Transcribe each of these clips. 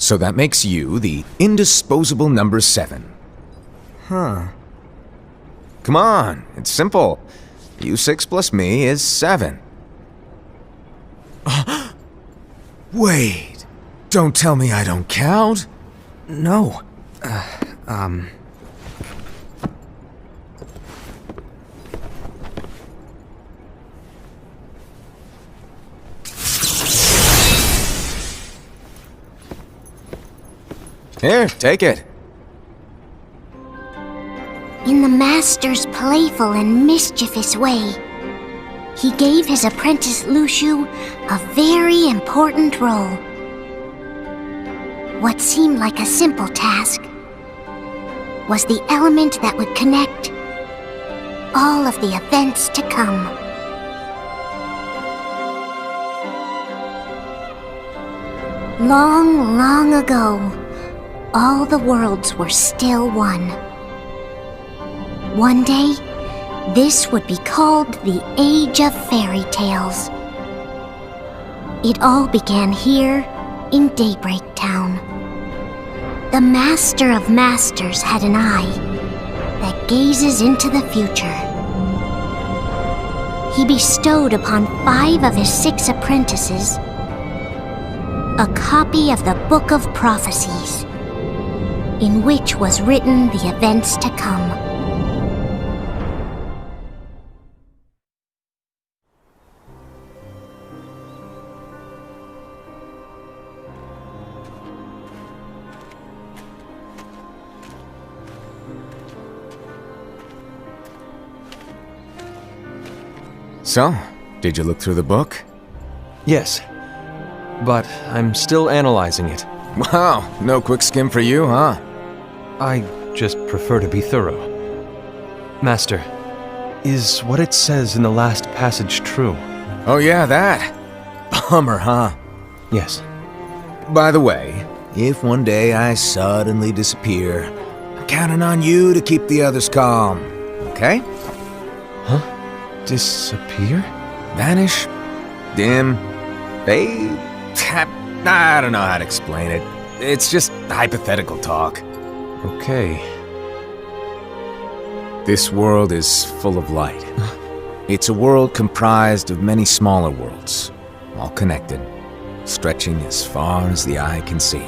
So that makes you the indisposable number 7. Huh. Come on, it's simple. U6 plus me is 7. Wait, don't tell me I don't count? No. Here, take it. In the Master's playful and mischievous way, he gave his apprentice Luciu a very important role. What seemed like a simple task was the element that would connect all of the events to come. Long, long ago, all the worlds were still one. One day, this would be called the Age of Fairy Tales. It all began here in Daybreak Town. The Master of Masters had an eye that gazes into the future. He bestowed upon 5 of his 6 apprentices a copy of the Book of Prophecies, in which was written the events to come. So, did you look through the book? Yes. But I'm still analyzing it. Wow, no quick skim for you, huh? I just prefer to be thorough. Master, is what it says in the last passage true? Oh yeah, that. Bummer, huh? Yes. By the way, if one day I suddenly disappear, I'm counting on you to keep the others calm, okay? Huh? Disappear? Vanish? Dim? Fade? I don't know how to explain it. It's just hypothetical talk. Okay. This world is full of light. It's a world comprised of many smaller worlds, all connected, stretching as far as the eye can see.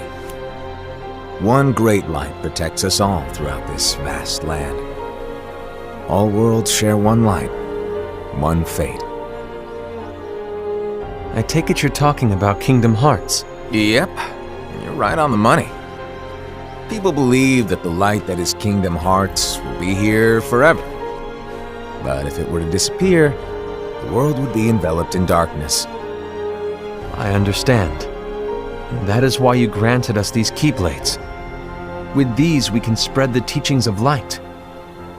One great light protects us all throughout this vast land. All worlds share one light, one fate. I take it you're talking about Kingdom Hearts. Yep, you're right on the money. People believe that the light that is Kingdom Hearts will be here forever. But if it were to disappear, the world would be enveloped in darkness. I understand. That is why you granted us these Keyblades. With these, we can spread the teachings of light.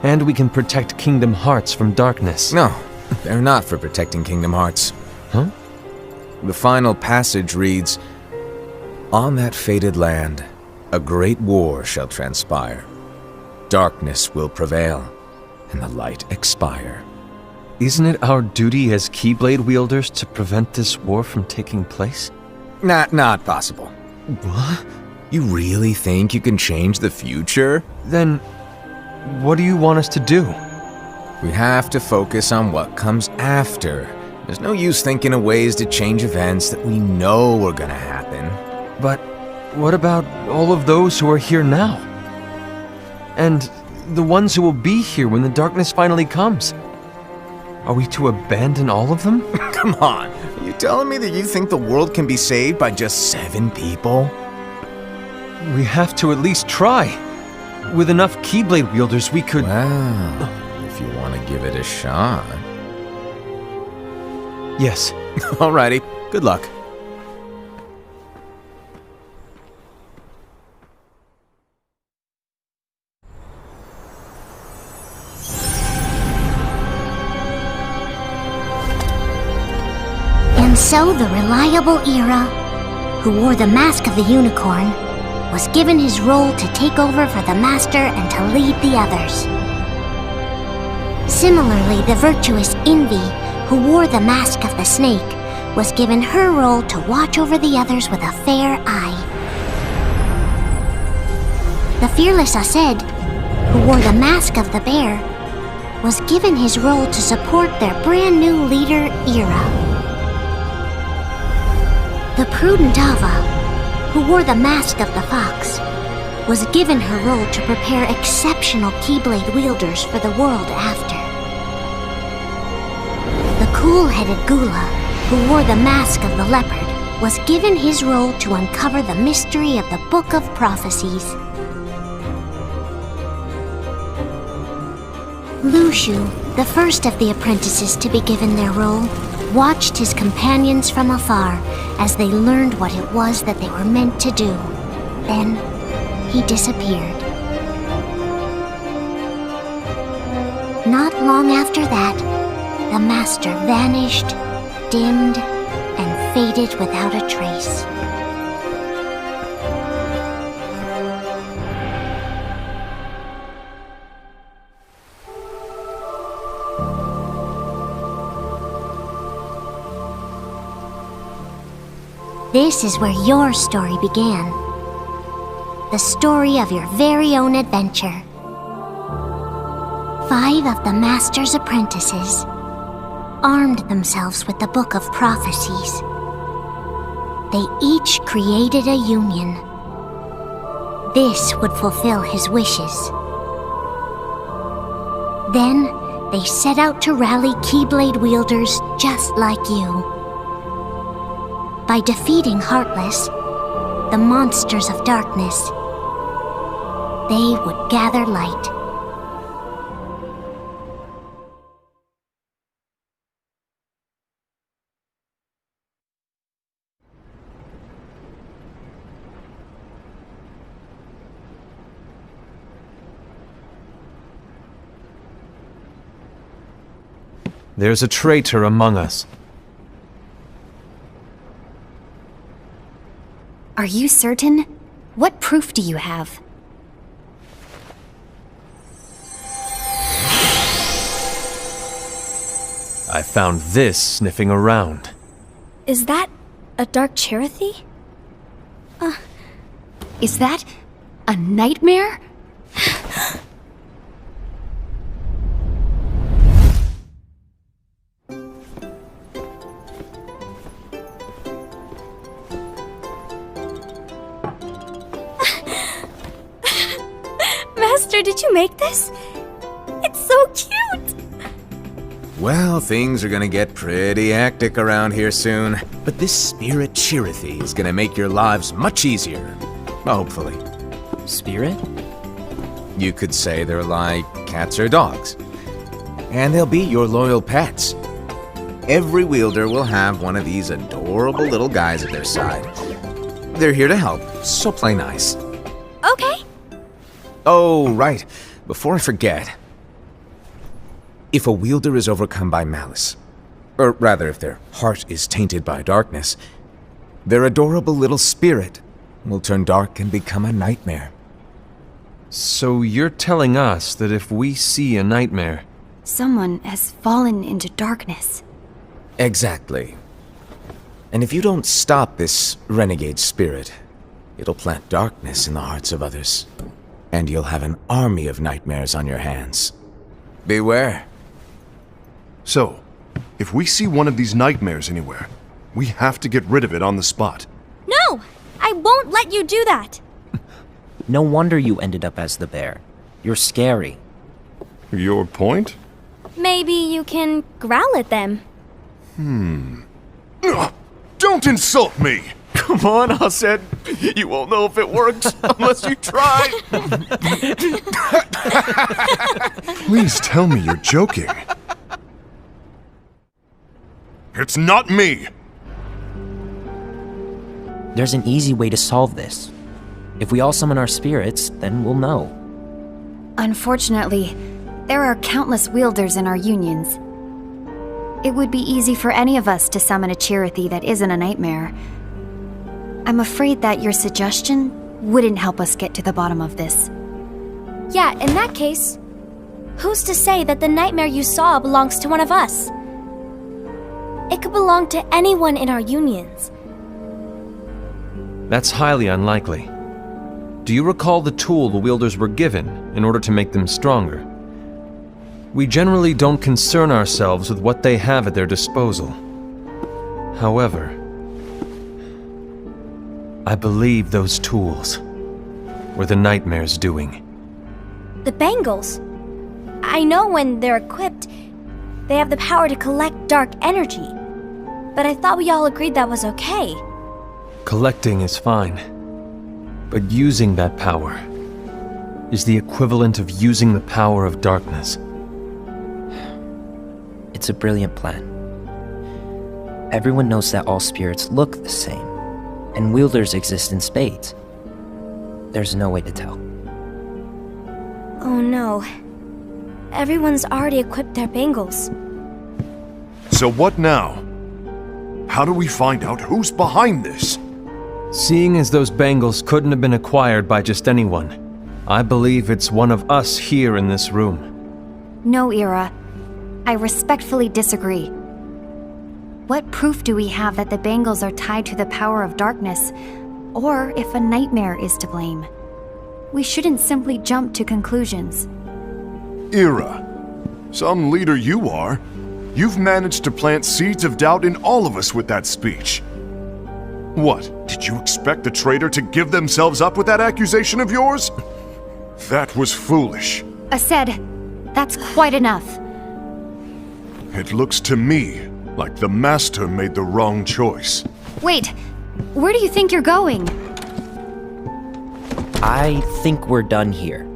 And we can protect Kingdom Hearts from darkness. No, they're not for protecting Kingdom Hearts. Huh? The final passage reads, "On that fated land, a great war shall transpire. Darkness will prevail, and the light expire." Isn't it our duty as Keyblade wielders to prevent this war from taking place? Not possible. What? You really think you can change the future? Then, what do you want us to do? We have to focus on what comes after. There's no use thinking of ways to change events that we know are gonna happen. But what about all of those who are here now? And the ones who will be here when the darkness finally comes? Are we to abandon all of them? Come on, are you telling me that you think the world can be saved by just 7 people? We have to at least try. With enough Keyblade wielders, we could... Well, if you want to give it a shot. Yes. Alrighty, good luck. And so the reliable Era, who wore the mask of the unicorn, was given his role to take over for the Master and to lead the others. Similarly, the virtuous Envy, who wore the mask of the snake, was given her role to watch over the others with a fair eye. The fearless Ased, who wore the mask of the bear, was given his role to support their brand new leader, Ira. The prudent Ava, who wore the mask of the fox, was given her role to prepare exceptional Keyblade wielders for the world after. The cool-headed Gula, who wore the mask of the leopard, was given his role to uncover the mystery of the Book of Prophecies. Lushu, the first of the apprentices to be given their role, watched his companions from afar as they learned what it was that they were meant to do. Then, he disappeared. Not long after that, the master vanished, dimmed, and faded without a trace. This is where your story began. The story of your very own adventure. 5 of the Master's apprentices armed themselves with the Book of Prophecies. They each created a union. This would fulfill his wishes. Then, they set out to rally Keyblade wielders just like you. By defeating Heartless, the monsters of darkness, they would gather light. There's a traitor among us. Are you certain? What proof do you have? I found this sniffing around. Is that a dark Cherothy? Is that a nightmare? Master, did you make this? It's so cute! Well, things are gonna get pretty hectic around here soon. But this spirit Cherothy is gonna make your lives much easier. Hopefully. Spirit? You could say they're like cats or dogs. And they'll be your loyal pets. Every wielder will have one of these adorable little guys at their side. They're here to help, so play nice. Okay. Oh, right. Before I forget. If a wielder is overcome by malice, or rather if their heart is tainted by darkness, their adorable little spirit will turn dark and become a nightmare. So you're telling us that if we see a nightmare... Someone has fallen into darkness. Exactly. And if you don't stop this renegade spirit, it'll plant darkness in the hearts of others. And you'll have an army of nightmares on your hands. Beware. So, if we see one of these nightmares anywhere, we have to get rid of it on the spot. No! I won't let you do that! No wonder you ended up as the bear. You're scary. Your point? Maybe you can growl at them. Ugh, don't insult me! Come on, Ased. You won't know if it works unless you try. Please tell me you're joking. It's not me! There's an easy way to solve this. If we all summon our spirits, then we'll know. Unfortunately, there are countless wielders in our unions. It would be easy for any of us to summon a Cherothy that isn't a nightmare. I'm afraid that your suggestion wouldn't help us get to the bottom of this. Yeah, in that case, who's to say that the nightmare you saw belongs to one of us? It could belong to anyone in our unions. That's highly unlikely. do you recall the tool the wielders were given in order to make them stronger? We generally don't concern ourselves with what they have at their disposal. However, I believe those tools were the Nightmare's doing. The bangles. I know when they're equipped, they have the power to collect dark energy. But I thought we all agreed that was okay. Collecting is fine, but using that power is the equivalent of using the power of darkness. It's a brilliant plan. Everyone knows that all spirits look the same, and wielders exist in spades. There's no way to tell. Oh no. Everyone's already equipped their bangles. So what now? How do we find out who's behind this? Seeing as those bangles couldn't have been acquired by just anyone, I believe it's one of us here in this room. No, Ira. I respectfully disagree. What proof do we have that the bangles are tied to the power of darkness, or if a nightmare is to blame? We shouldn't simply jump to conclusions. Ira, some leader you are. You've managed to plant seeds of doubt in all of us with that speech. What, did you expect the traitor to give themselves up with that accusation of yours? That was foolish. Ased, that's quite enough. It looks to me like the Master made the wrong choice. Wait, where do you think you're going? I think we're done here.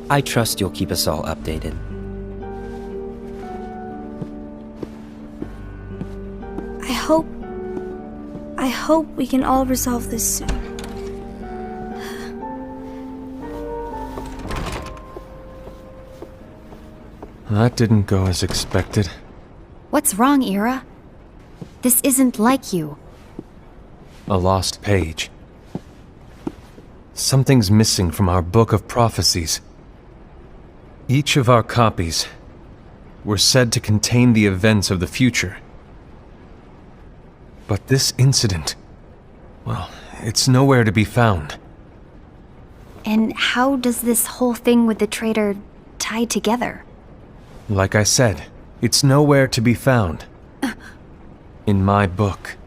I trust you'll keep us all updated. I hope we can all resolve this soon. That didn't go as expected. What's wrong, Ira? This isn't like you. A lost page. Something's missing from our book of prophecies. Each of our copies were said to contain the events of the future. But this incident, well, it's nowhere to be found. And how does this whole thing with the traitor tie together? Like I said, it's nowhere to be found. In my book.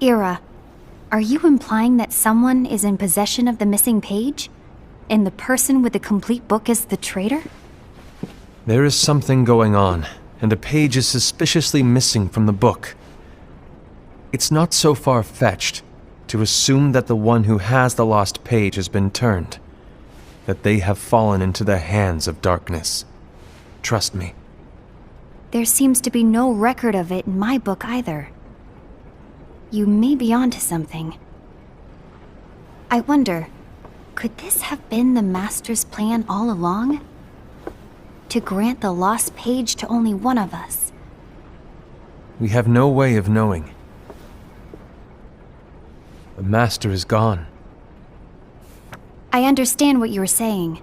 Ira, are you implying that someone is in possession of the missing page? And the person with the complete book is the traitor? There is something going on, and a page is suspiciously missing from the book. It's not so far-fetched to assume that the one who has the lost page has been turned, that they have fallen into the hands of darkness. Trust me. There seems to be no record of it in my book either. You may be onto something. I wonder, could this have been the Master's plan all along? To grant the lost page to only one of us? We have no way of knowing. The Master is gone. I understand what you were saying.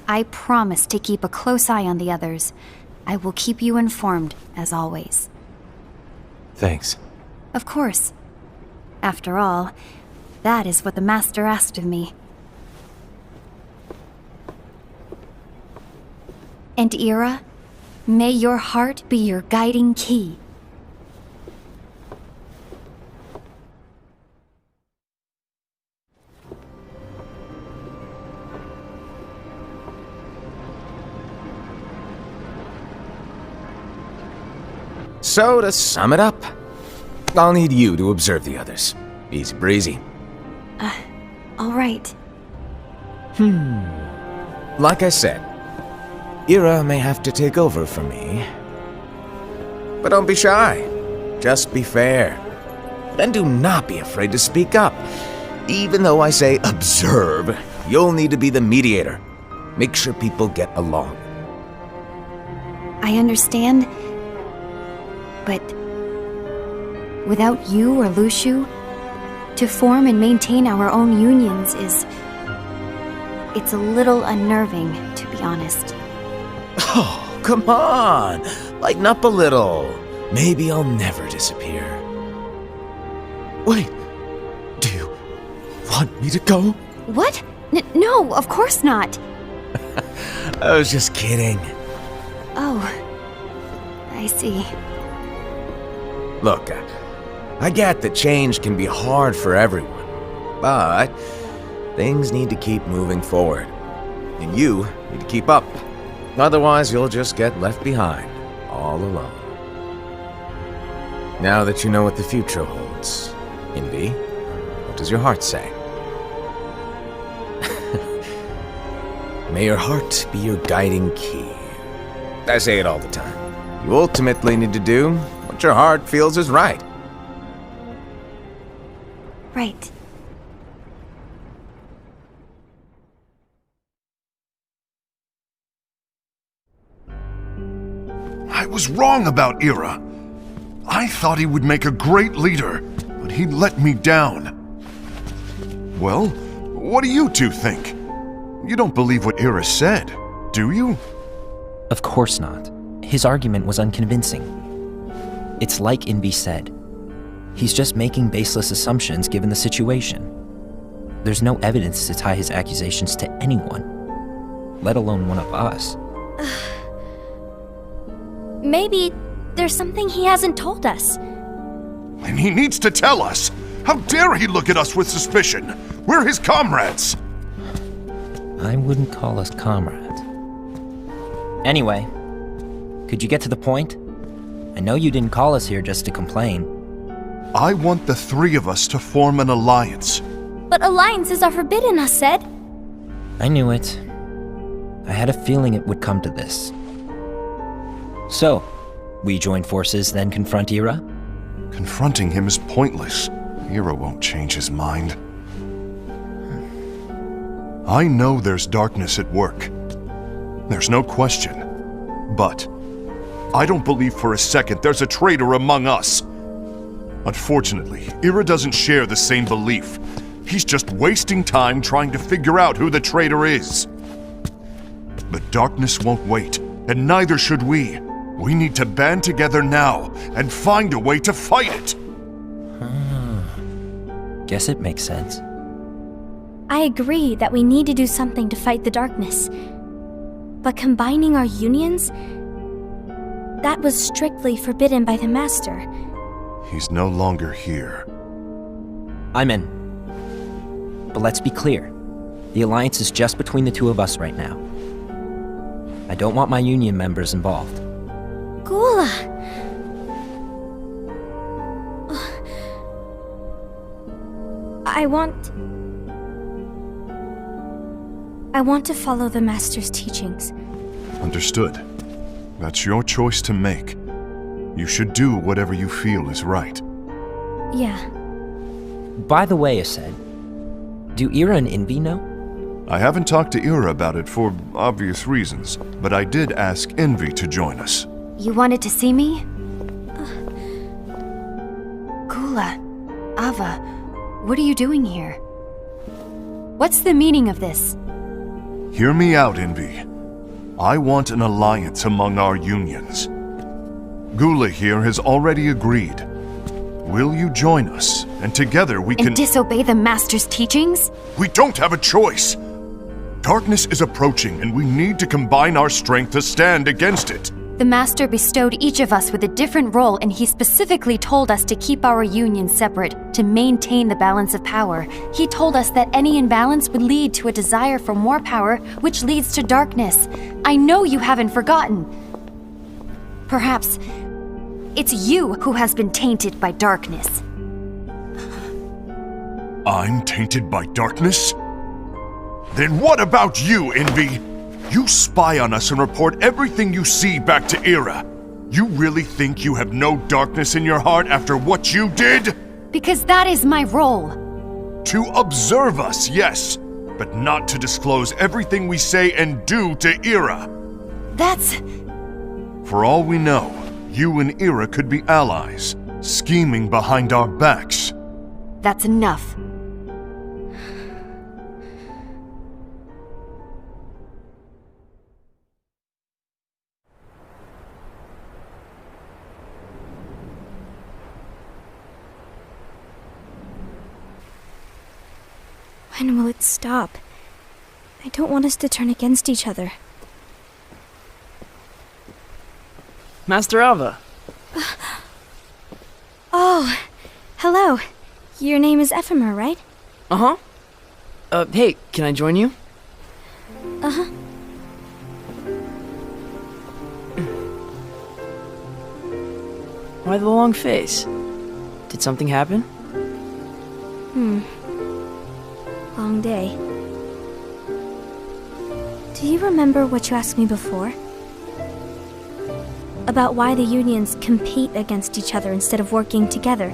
I promise to keep a close eye on the others. I will keep you informed, as always. Thanks. Of course. After all, that is what the Master asked of me. And Ira, may your heart be your guiding key. So, to sum it up, I'll need you to observe the others. Easy breezy. All right. Like I said, Ira may have to take over for me. But don't be shy. Just be fair. And do not be afraid to speak up. Even though I say observe, you'll need to be the mediator. Make sure people get along. I understand. But without you or Luciu, to form and maintain our own unions it's a little unnerving, to be honest. Oh, come on! Lighten up a little. Maybe I'll never disappear. Wait, do you want me to go? What? No, of course not. I was just kidding. Oh, I see. Look, I get that change can be hard for everyone, but things need to keep moving forward. And you need to keep up. Otherwise, you'll just get left behind, all alone. Now that you know what the future holds, Envy, what does your heart say? May your heart be your guiding key. I say it all the time. You ultimately need to do what your heart feels is right. Right. I was wrong about Ira. I thought he would make a great leader, but he let me down. Well, what do you two think? You don't believe what Ira said, do you? Of course not. His argument was unconvincing. It's like Invi said. He's just making baseless assumptions given the situation. There's no evidence to tie his accusations to anyone, let alone one of us. Maybe there's something he hasn't told us. And he needs to tell us. How dare he look at us with suspicion? We're his comrades. I wouldn't call us comrades. Anyway, could you get to the point? I know you didn't call us here just to complain. I want the three of us to form an alliance. But alliances are forbidden, us said. I knew it. I had a feeling it would come to this. So, we join forces, then confront Ira? Confronting him is pointless. Ira won't change his mind. I know there's darkness at work. There's no question. But I don't believe for a second there's a traitor among us. Unfortunately, Ira doesn't share the same belief. He's just wasting time trying to figure out who the traitor is. The darkness won't wait, and neither should we. We need to band together now and find a way to fight it. Guess it makes sense. I agree that we need to do something to fight the darkness. But combining our unions? That was strictly forbidden by the Master. He's no longer here. I'm in. But let's be clear. The alliance is just between the two of us right now. I don't want my union members involved. Gula! I want to follow the Master's teachings. Understood. That's your choice to make. You should do whatever you feel is right. Yeah. By the way, Ased, do Ira and Invi know? I haven't talked to Ira about it for obvious reasons, but I did ask Envy to join us. You wanted to see me? Gula, Ava, what are you doing here? What's the meaning of this? Hear me out, Envy. I want an alliance among our unions. Gula here has already agreed. Will you join us? And together we can— And disobey the Master's teachings? We don't have a choice! Darkness is approaching, and we need to combine our strength to stand against it. The Master bestowed each of us with a different role, and he specifically told us to keep our union separate, to maintain the balance of power. He told us that any imbalance would lead to a desire for more power, which leads to darkness. I know you haven't forgotten. Perhaps it's you who has been tainted by darkness. I'm tainted by darkness? Then what about you, Envy? You spy on us and report everything you see back to Ira. You really think you have no darkness in your heart after what you did? Because that is my role. To observe us, yes, but not to disclose everything we say and do to Ira. That's... For all we know, you and Ira could be allies, scheming behind our backs. That's enough. When will it stop? I don't want us to turn against each other. Master Alva. Oh, hello. Your name is Ephemer, right? Uh-huh. Hey, can I join you? Uh-huh. Why the long face? Did something happen? Long day. Do you remember what you asked me before? About why the unions compete against each other instead of working together.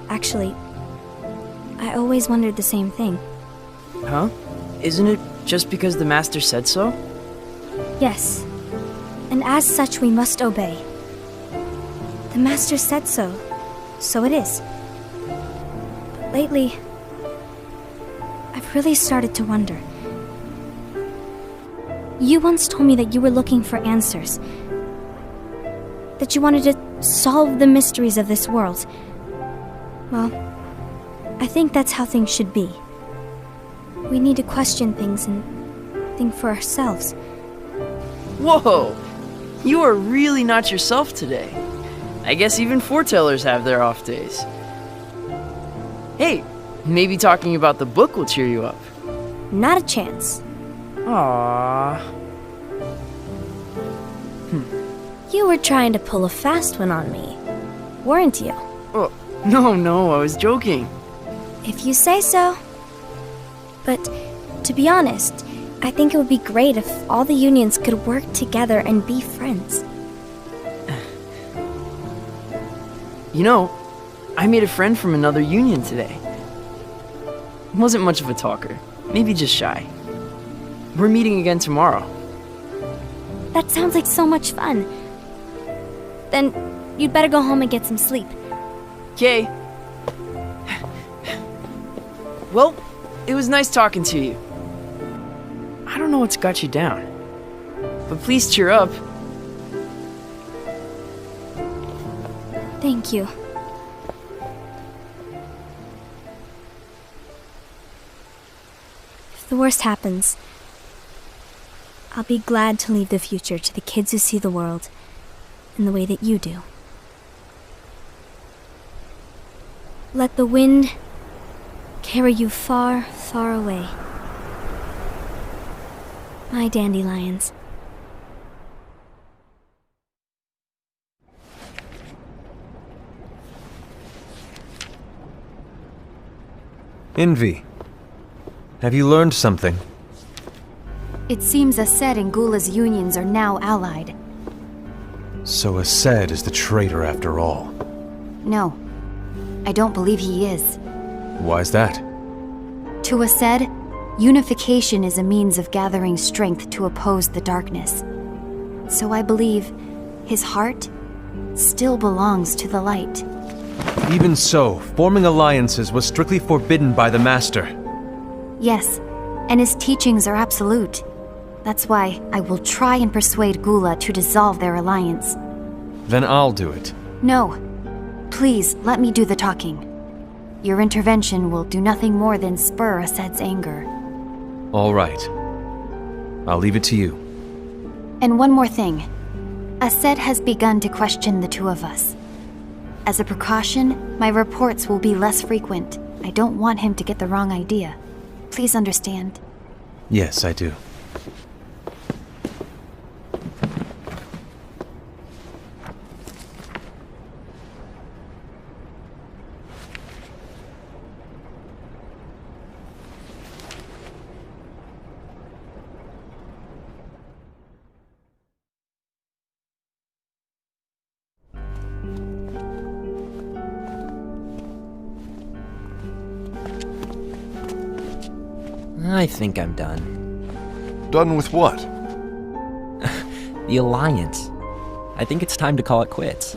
Actually, I always wondered the same thing. Huh? Isn't it just because the Master said so? Yes, and as such we must obey. The Master said so, so it is. But lately, I've really started to wonder. You once told me that you were looking for answers. That you wanted to solve the mysteries of this world. Well, I think that's how things should be. We need to question things and think for ourselves. Whoa! You are really not yourself today. I guess even foretellers have their off days. Hey, maybe talking about the book will cheer you up. Not a chance. Aww. You were trying to pull a fast one on me, weren't you? Oh, no, I was joking. If you say so. But, to be honest, I think it would be great if all the unions could work together and be friends. You know, I made a friend from another union today. Wasn't much of a talker, maybe just shy. We're meeting again tomorrow. That sounds like so much fun. Then, you'd better go home and get some sleep. Okay. Well, it was nice talking to you. I don't know what's got you down, but please cheer up. Thank you. If the worst happens, I'll be glad to leave the future to the kids who see the world in the way that you do. Let the wind carry you far, far away. My dandelions. Envy. Have you learned something? It seems Ased and Gula's unions are now allied. So Ased is the traitor after all. No, I don't believe he is. Why's that? To Ased, unification is a means of gathering strength to oppose the darkness. So I believe his heart still belongs to the light. Even so, forming alliances was strictly forbidden by the Master. Yes, and his teachings are absolute. That's why I will try and persuade Gula to dissolve their alliance. Then I'll do it. No. Please, let me do the talking. Your intervention will do nothing more than spur Ased's anger. All right. I'll leave it to you. And one more thing. Ased has begun to question the two of us. As a precaution, my reports will be less frequent. I don't want him to get the wrong idea. Please understand. Yes, I do. I think I'm done. Done with what? The Alliance. I think it's time to call it quits.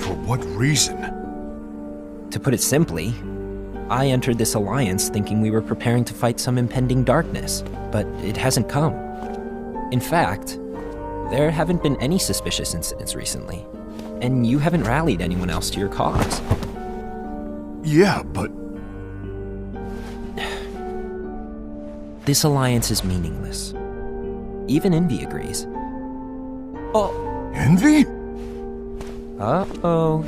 For what reason? To put it simply, I entered this alliance thinking we were preparing to fight some impending darkness, but it hasn't come. In fact, there haven't been any suspicious incidents recently, and you haven't rallied anyone else to your cause. Yeah, but This alliance is meaningless. Even Envy agrees. Envy? Uh-oh.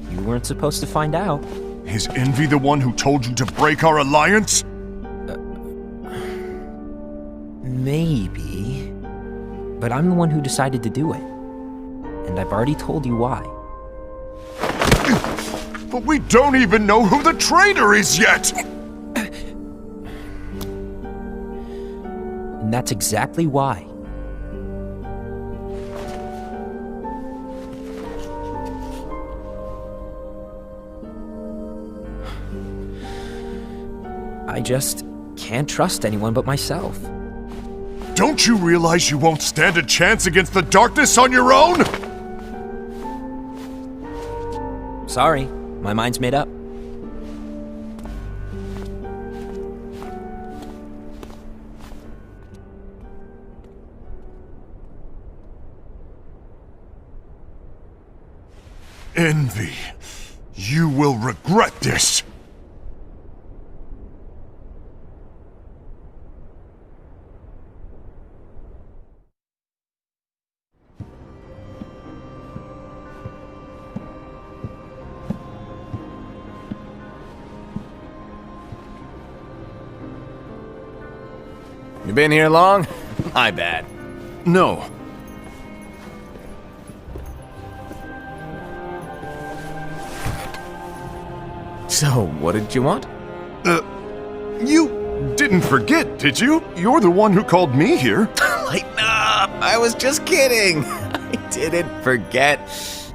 You weren't supposed to find out. Is Envy the one who told you to break our alliance? Maybe. But I'm the one who decided to do it. And I've already told you why. But we don't even know who the traitor is yet! And that's exactly why. I just can't trust anyone but myself. Don't you realize you won't stand a chance against the darkness on your own? Sorry, my mind's made up. Envy, you will regret this. You been here long? My bad. No. So, what did you want? You didn't forget, did you? You're the one who called me here. Lighten up! I was just kidding. I didn't forget.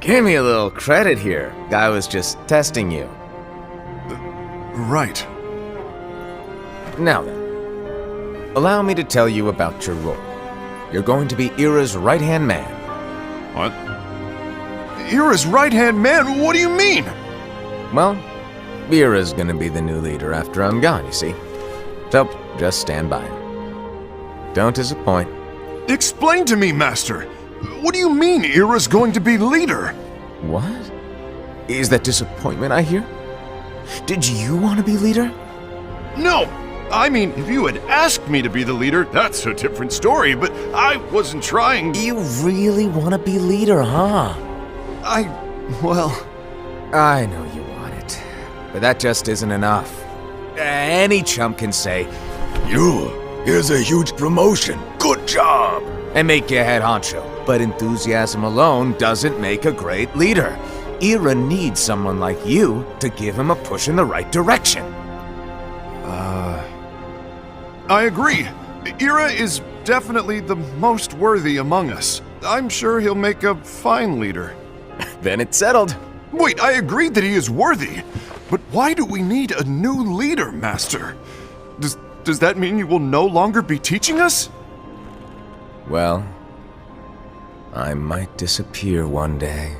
Give me a little credit here. I was just testing you. Right. Now then, allow me to tell you about your role. You're going to be Ira's right-hand man. What? Ira's right-hand man? What do you mean? Well, Ira's gonna be the new leader after I'm gone, you see. So, just stand by. Don't disappoint. Explain to me, Master. What do you mean Ira's going to be leader? What? Is that disappointment I hear? Did you want to be leader? No! I mean, if you had asked me to be the leader, that's a different story, but I wasn't trying. You really want to be leader, huh? Well... I know you want it, but that just isn't enough. Any chump can say, here's a huge promotion, good job, and make you head honcho. But enthusiasm alone doesn't make a great leader. Ira needs someone like you to give him a push in the right direction. I agree. Ira is definitely the most worthy among us. I'm sure he'll make a fine leader. Then it's settled. Wait, I agreed that he is worthy. But why do we need a new leader, Master? Does that mean you will no longer be teaching us? Well, I might disappear one day.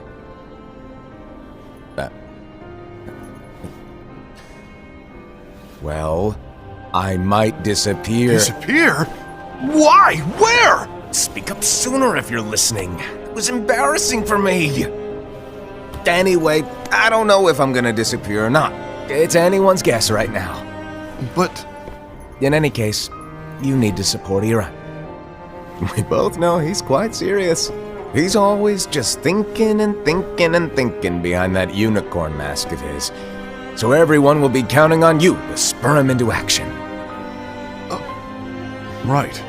Well, I might disappear. Disappear? Why? Where? Speak up sooner if you're listening. It was embarrassing for me. Anyway, I don't know if I'm gonna disappear or not. It's anyone's guess right now. But... In any case, you need to support Ira. We both know he's quite serious. He's always just thinking and thinking and thinking behind that unicorn mask of his. So everyone will be counting on you to spur him into action. Right.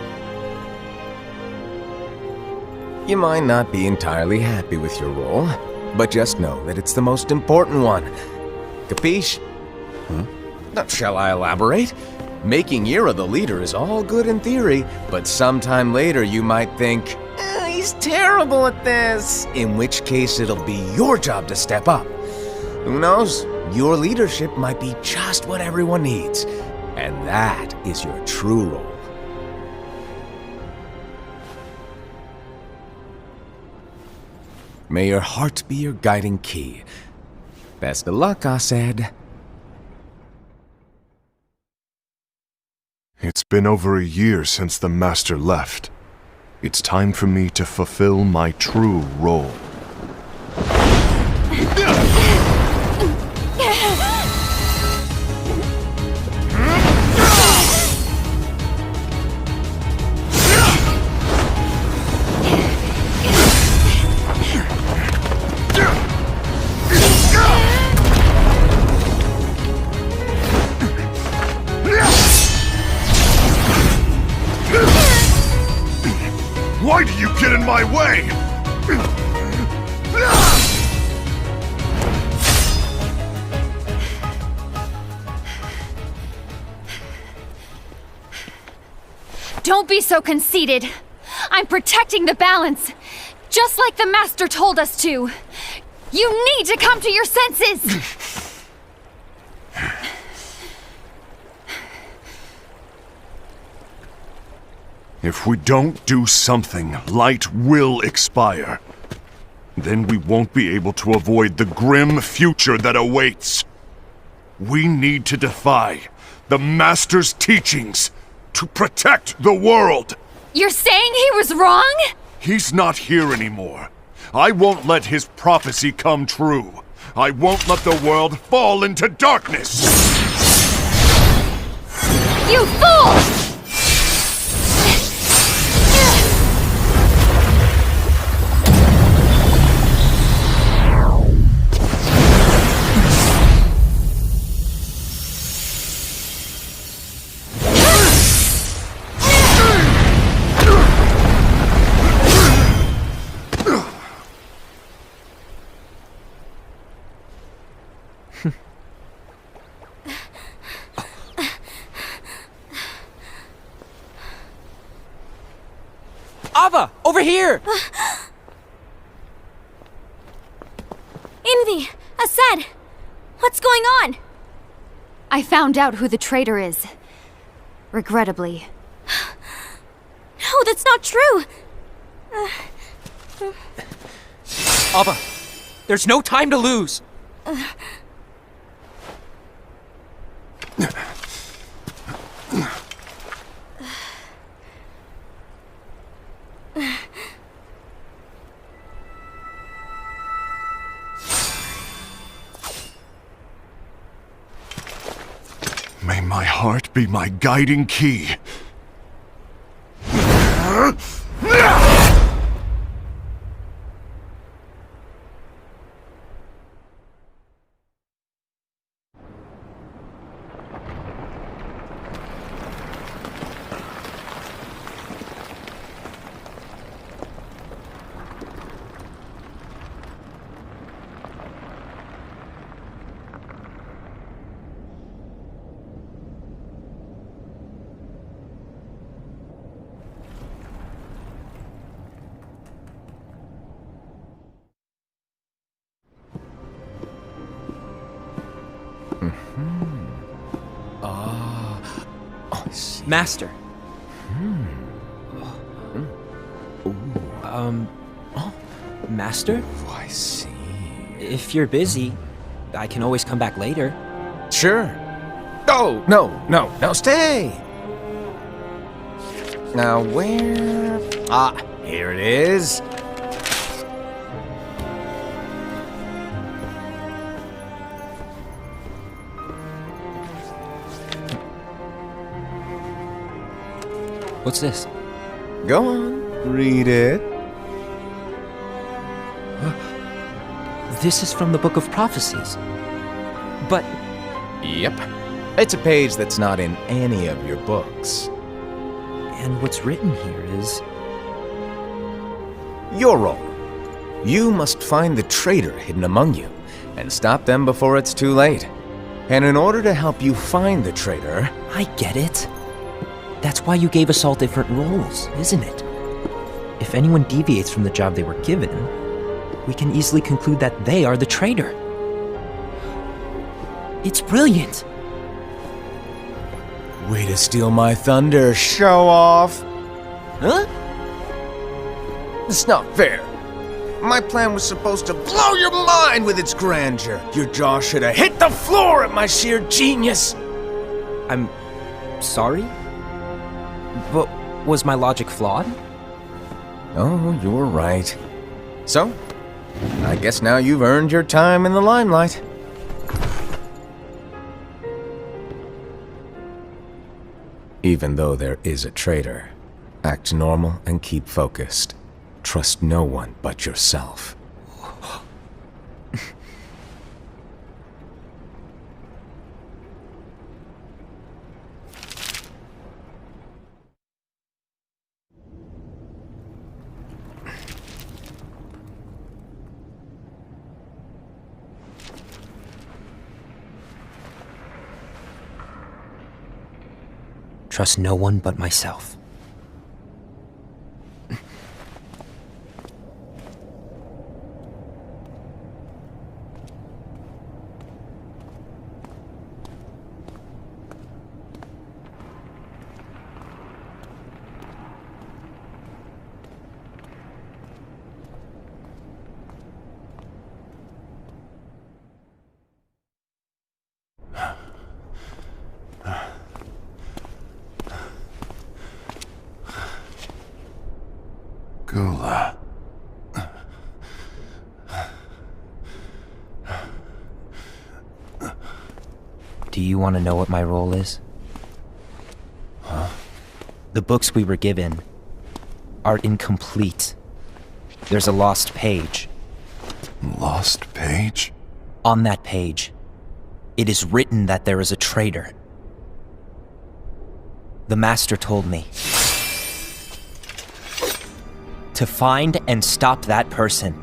You might not be entirely happy with your role, but just know that it's the most important one. Capiche? Shall I elaborate? Making Ira the leader is all good in theory, but sometime later you might think, he's terrible at this, in which case it'll be your job to step up. Who knows? Your leadership might be just what everyone needs, and that is your true role. May your heart be your guiding key. Best of luck, Assad. It's been over a year since the Master left. It's time for me to fulfill my true role. my way! Don't be so conceited. I'm protecting the balance, just like the Master told us to. You need to come to your senses! If we don't do something, light will expire. Then we won't be able to avoid the grim future that awaits. We need to defy the Master's teachings to protect the world. You're saying he was wrong? He's not here anymore. I won't let his prophecy come true. I won't let the world fall into darkness. You fool! Ava, over here! Envy! Assad! What's going on? I found out who the traitor is. Regrettably. No, that's not true! Ava, there's no time to lose! May my heart be my guiding key. Master. Master? Oh, I see. If you're busy, I can always come back later. Sure. Oh, no, stay! Now, where... Ah, here it is. What's this? Go on, read it. This is from the Book of Prophecies. But Yep. It's a page that's not in any of your books. and what's written here is... Your role. You must find the traitor hidden among you, and stop them before it's too late. And in order to help you find the traitor... I get it. That's why you gave us all different roles, isn't it? If anyone deviates from the job they were given, we can easily conclude that they are the traitor. It's brilliant! Way to steal my thunder, show off! Huh? It's not fair. My plan was supposed to blow your mind with its grandeur. Your jaw should have hit the floor at my sheer genius. I'm... sorry? But was my logic flawed? Oh, you're right. So, I guess now you've earned your time in the limelight. Even though there is a traitor, act normal and keep focused. Trust no one but yourself. trust no one but myself. Gula. Do you want to know what my role is? Huh? The books we were given are incomplete. There's a lost page. Lost page? On that page, it is written that there is a traitor. The Master told me to find and stop that person.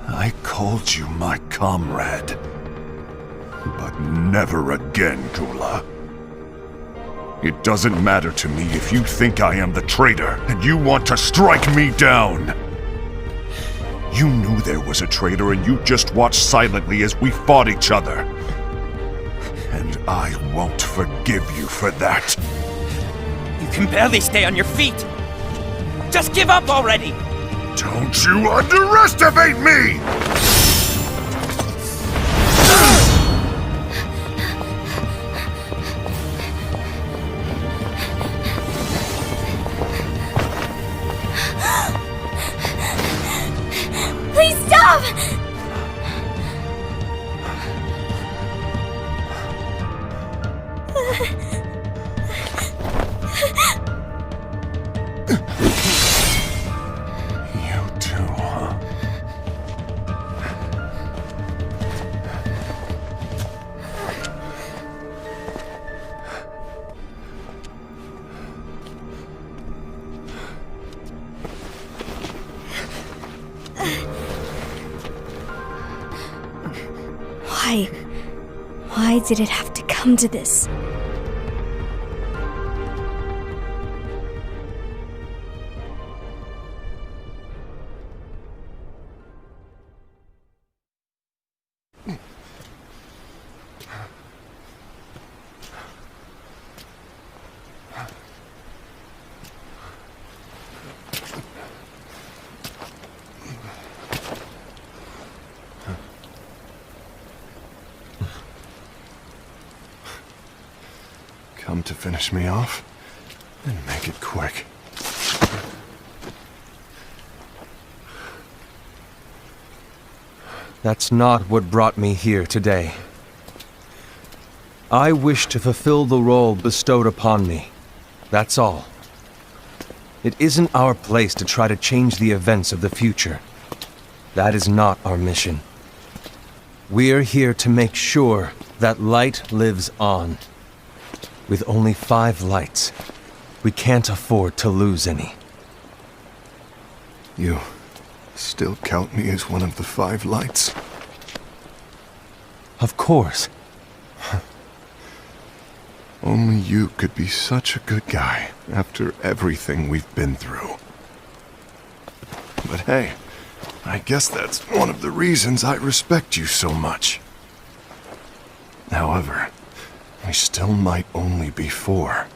I called you my comrade. But never again, Gula. It doesn't matter to me if you think I am the traitor and you want to strike me down. You knew there was a traitor and you just watched silently as we fought each other. And I won't forgive you for that. You can barely stay on your feet. Just give up already! Don't you underestimate me! Please stop! You too, huh? Why did it have to come to this? Come to finish me off? Then make it quick. That's not what brought me here today. I wish to fulfill the role bestowed upon me. That's all. It isn't our place to try to change the events of the future. That is not our mission. We're here to make sure that light lives on. With only 5 lights, we can't afford to lose any. You still count me as one of the 5 lights? Of course. Only you could be such a good guy after everything we've been through. But hey, I guess that's one of the reasons I respect you so much. However, we still might only be 4.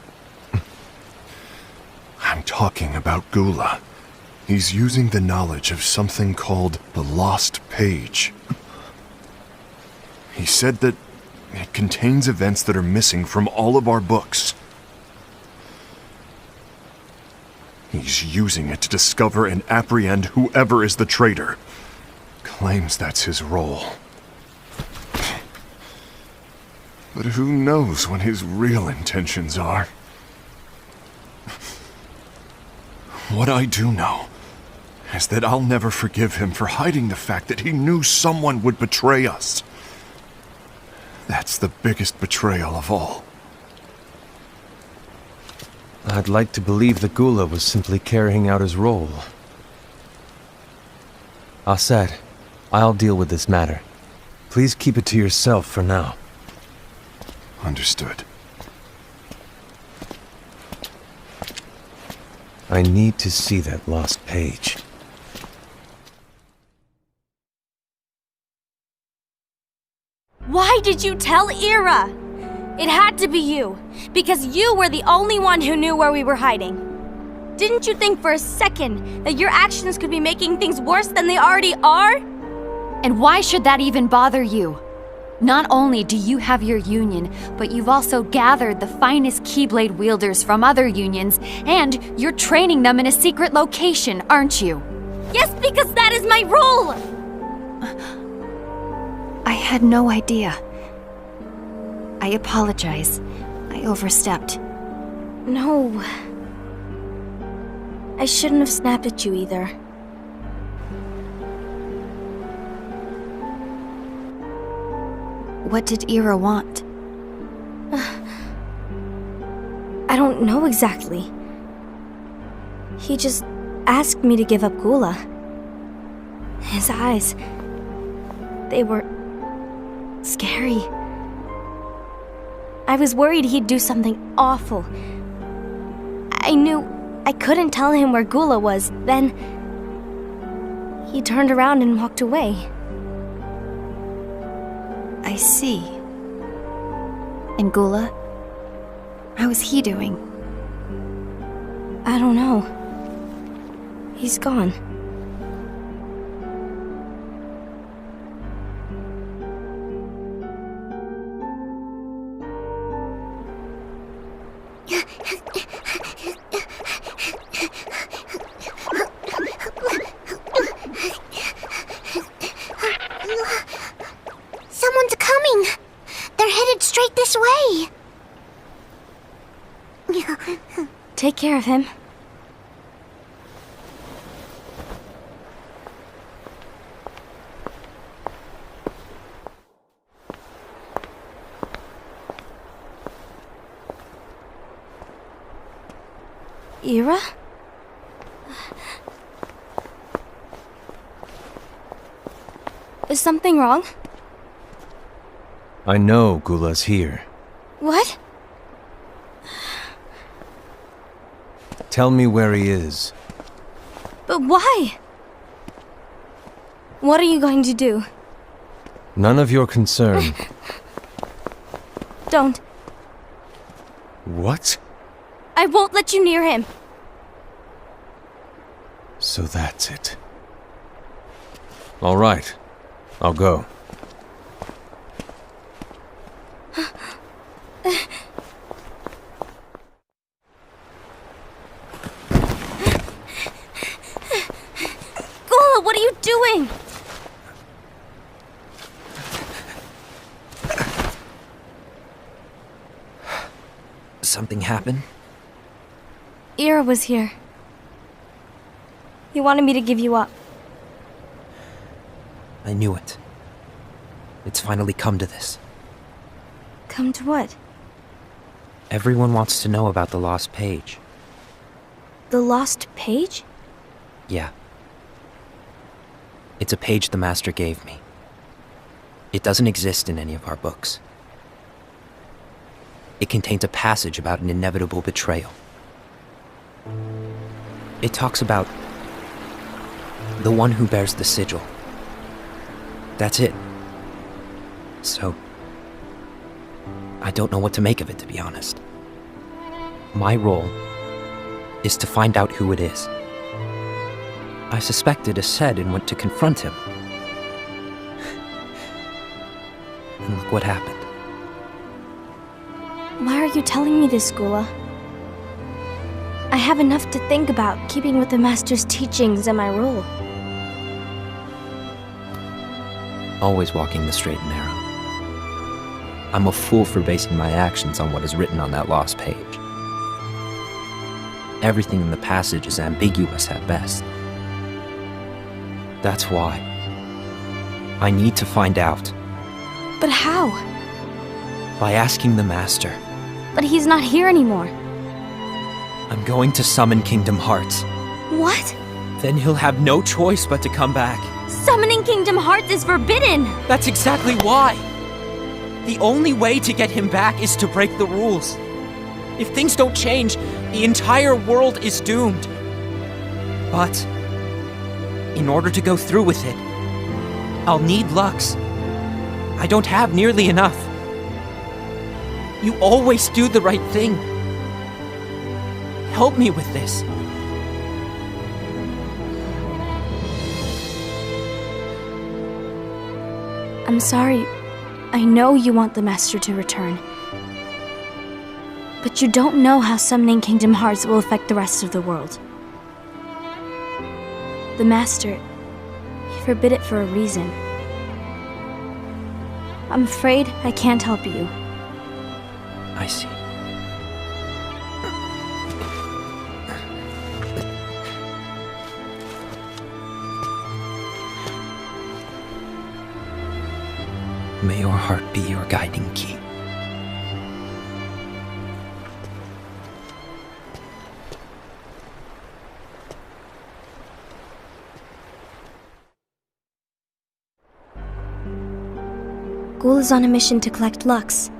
I'm talking about Gula. He's using the knowledge of something called the Lost Page. He said that it contains events that are missing from all of our books. He's using it to discover and apprehend whoever is the traitor. Claims that's his role. But who knows what his real intentions are? What I do know is that I'll never forgive him for hiding the fact that he knew someone would betray us. That's the biggest betrayal of all. I'd like to believe that Gula was simply carrying out his role. Aset, I'll deal with this matter. Please keep it to yourself for now. Understood. I need to see that lost page. Why did you tell Ira? It had to be you, because you were the only one who knew where we were hiding. Didn't you think for a second that your actions could be making things worse than they already are? And why should that even bother you? Not only do you have your union, but you've also gathered the finest Keyblade wielders from other unions, and you're training them in a secret location, aren't you? Yes, because that is my role! I had no idea. I apologize. I overstepped. No. I shouldn't have snapped at you either. What did Ira want? I don't know exactly. He just asked me to give up Gula. His eyes, they were scary. I was worried he'd do something awful. I knew I couldn't tell him where Gula was. Then he turned around and walked away. I see. And Gula? How is he doing? I don't know. He's gone. Someone's coming! They're headed straight this way! Take care of him. Ira? Is something wrong? I know Gula's here. What? Tell me where he is. But why? What are you going to do? None of your concern. Don't. What? I won't let you near him. So that's it. All right. I'll go. Gula, what are you doing? Something happened? Ira was here. He wanted me to give you up. I knew it. It's finally come to this. Come to what? Everyone wants to know about the lost page. The lost page? Yeah. It's a page the Master gave me. It doesn't exist in any of our books. It contains a passage about an inevitable betrayal. It talks about the one who bears the sigil. That's it. So, I don't know what to make of it, to be honest. My role is to find out who it is. I suspected Ased and went to confront him. And look what happened. Why are you telling me this, Gula? I have enough to think about, keeping with the Master's teachings and my role. Always walking the straight and narrow. I'm a fool for basing my actions on what is written on that lost page. Everything in the passage is ambiguous at best. That's why I need to find out. But how? By asking the Master. But he's not here anymore. I'm going to summon Kingdom Hearts. What? Then he'll have no choice but to come back. Summoning Kingdom Hearts is forbidden! That's exactly why! The only way to get him back is to break the rules. If things don't change, the entire world is doomed. But in order to go through with it, I'll need Lux. I don't have nearly enough. You always do the right thing. Help me with this. I'm sorry. I know you want the Master to return. But you don't know how summoning Kingdom Hearts will affect the rest of the world. The Master, he forbid it for a reason. I'm afraid I can't help you. I see. May your heart be your guiding key. Ghoul is on a mission to collect Lux.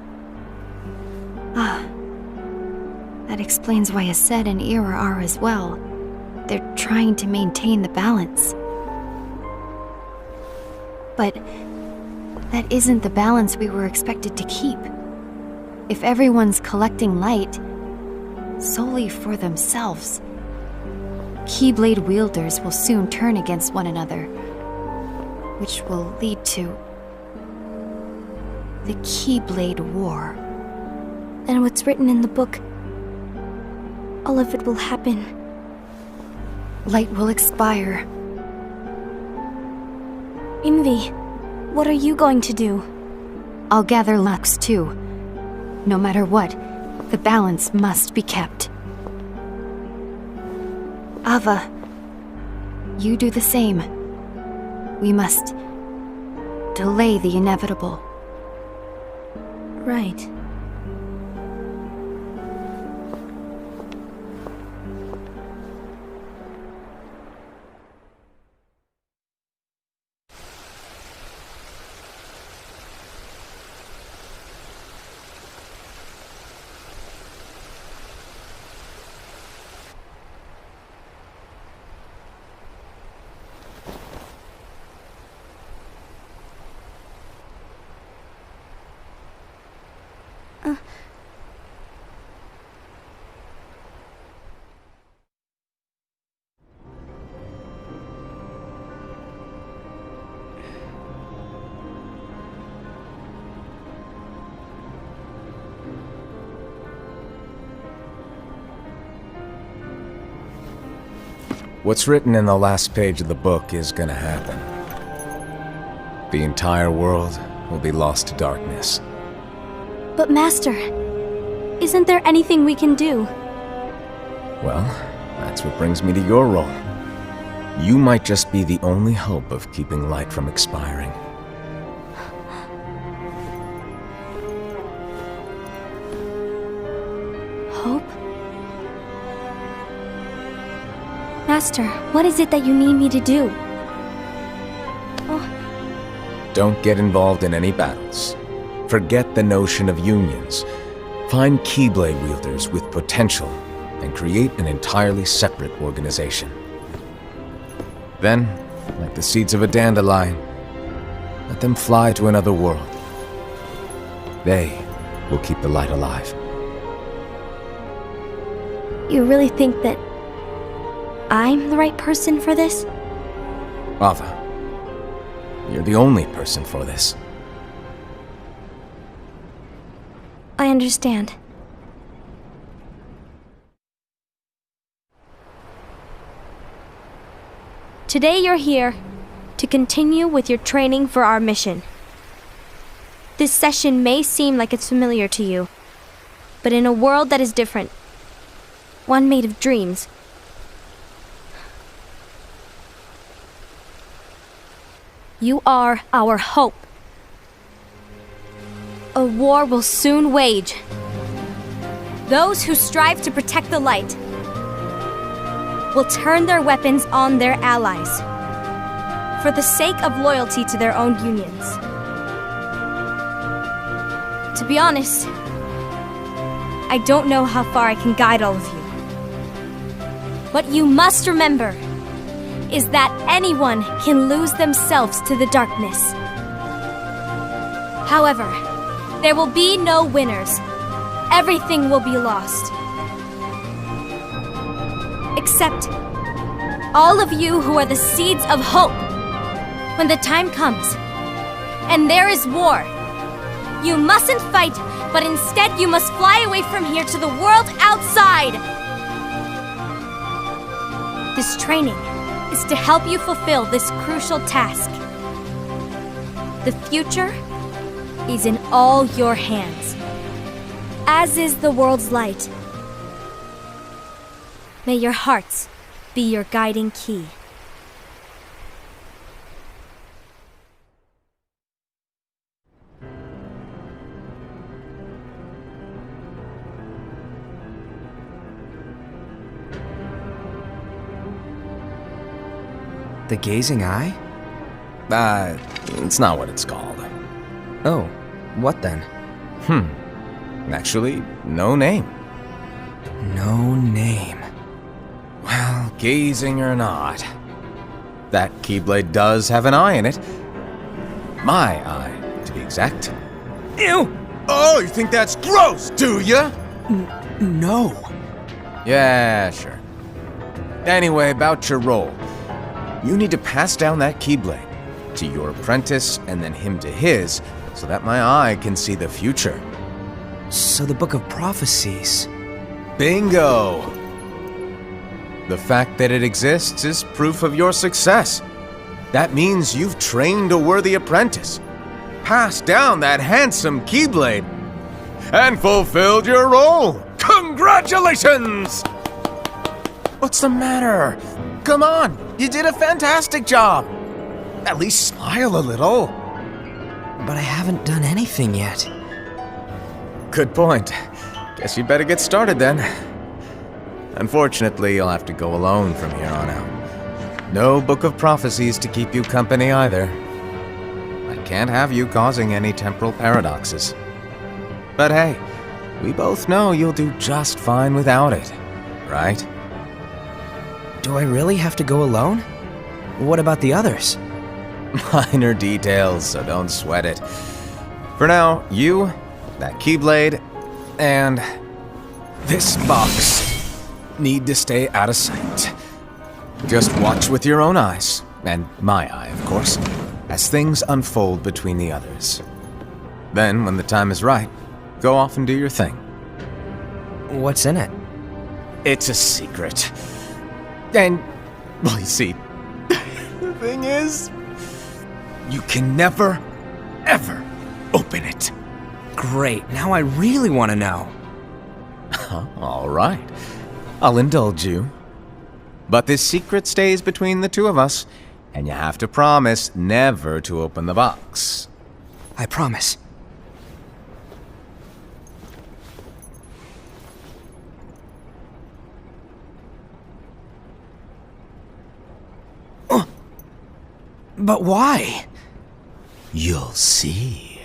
That explains why Aced and Ira are as well. They're trying to maintain the balance. But that isn't the balance we were expected to keep. If everyone's collecting light solely for themselves, Keyblade wielders will soon turn against one another, which will lead to the Keyblade War. And what's written in the book, all of it will happen. Light will expire. Envy, what are you going to do? I'll gather Lux too. No matter what, the balance must be kept. Ava, you do the same. We must delay the inevitable. Right. What's written in the last page of the book is gonna happen. The entire world will be lost to darkness. But Master, isn't there anything we can do? Well, that's what brings me to your role. You might just be the only hope of keeping light from expiring. Hope? Master, what is it that you need me to do? Don't get involved in any battles. Forget the notion of unions. Find Keyblade wielders with potential and create an entirely separate organization. Then, like the seeds of a dandelion, let them fly to another world. They will keep the light alive. You really think that I'm the right person for this? Ava, you're the only person for this. I understand. Today you're here to continue with your training for our mission. This session may seem like it's familiar to you, but in a world that is different, one made of dreams, you are our hope. A war will soon wage. Those who strive to protect the light will turn their weapons on their allies for the sake of loyalty to their own unions. To be honest, I don't know how far I can guide all of you. But you must remember is that anyone can lose themselves to the darkness. However, there will be no winners. Everything will be lost. Except all of you who are the seeds of hope. When the time comes, and there is war, you mustn't fight, but instead you must fly away from here to the world outside. This training is to help you fulfill this crucial task. The future is in all your hands, as is the world's light. May your hearts be your guiding key. The gazing eye? It's not what it's called. Oh, what then? Actually, no name. No name. Well, gazing or not, that Keyblade does have an eye in it. My eye, to be exact. Ew! Oh, you think that's gross, do ya? No. Yeah, sure. Anyway, about your role. You need to pass down that Keyblade to your apprentice and then him to his, so that my eye can see the future. So the Book of Prophecies. Bingo! The fact that it exists is proof of your success. That means you've trained a worthy apprentice, passed down that handsome Keyblade, and fulfilled your role. Congratulations! What's the matter? Come on, you did a fantastic job. At least smile a little. But I haven't done anything yet. Good point. Guess you'd better get started then. Unfortunately, you'll have to go alone from here on out. No Book of Prophecies to keep you company either. I can't have you causing any temporal paradoxes. But hey, we both know you'll do just fine without it, right? Do I really have to go alone? What about the others? Minor details, so don't sweat it. For now, you, that Keyblade, and this box need to stay out of sight. Just watch with your own eyes, and my eye, of course, as things unfold between the others. Then, when the time is right, go off and do your thing. What's in it? It's a secret. And, well, you see, the thing is, you can never, ever open it. Great, now I really want to know. All right, I'll indulge you. But this secret stays between the two of us, and you have to promise never to open the box. I promise. But why? You'll see.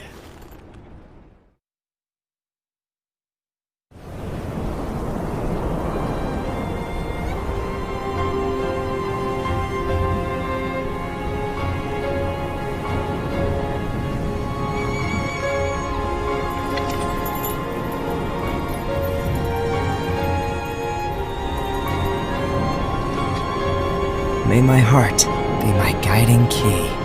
May my heart be my guiding key.